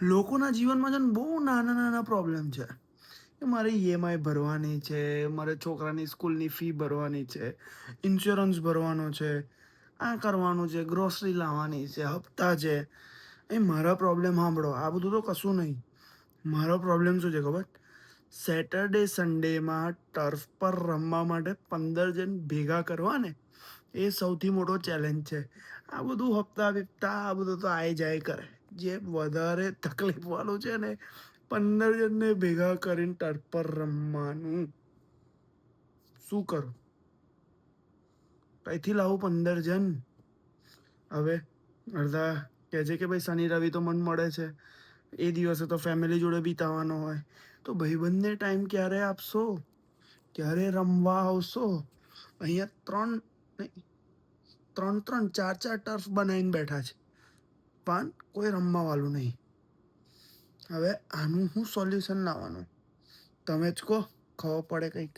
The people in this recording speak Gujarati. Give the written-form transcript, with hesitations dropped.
લોકોના જીવનમાં છે ને બહુ નાના નાના પ્રોબ્લેમ છે કે મારે ઈએમઆઈ ભરવાની છે, મારે છોકરાની સ્કૂલની ફી ભરવાની છે, ઇન્સ્યોરન્સ ભરવાનો છે, આ કરવાનું છે, ગ્રોસરી લાવવાની છે, હપ્તા છે. એ મારા પ્રોબ્લેમ સાંભળો, આ બધું તો કશું નહીં. મારો પ્રોબ્લેમ શું છે ખબર? સેટરડે સન્ડેમાં ટર્ફ પર રમવા માટે 15 જણ ભેગા કરવા ને, એ સૌથી મોટો ચેલેન્જ છે. આ બધું હપ્તા વિપ્તા આ બધું તો આઈ જાય કરે. જે વધારે તકલીફ વાળું છે ને, 15 જણને ભેગા કરીને ટર્ફ પર રમવાનું. શું કરું? કઈથી લાવું 15 જણ? હવે અડધા કહે છે કે ભાઈ શનિ રવિ તો મન મળે છે, એ દિવસે તો ફેમિલી જોડે બીતાવાનો હોય. તો ભાઈબંધને ટાઈમ ક્યારે આપશો? ક્યારે રમવા આવશો? અહીંયા ત્રણ નહીં, ત્રણ ત્રણ ચાર ચાર ટર્ફ બનાવીને બેઠા છે, પણ કોઈ રમવા વાળું નહીં. હવે આનું હું સોલ્યુશન લાવવાનું? તમે જ કહો, ખબર પડે કંઈક.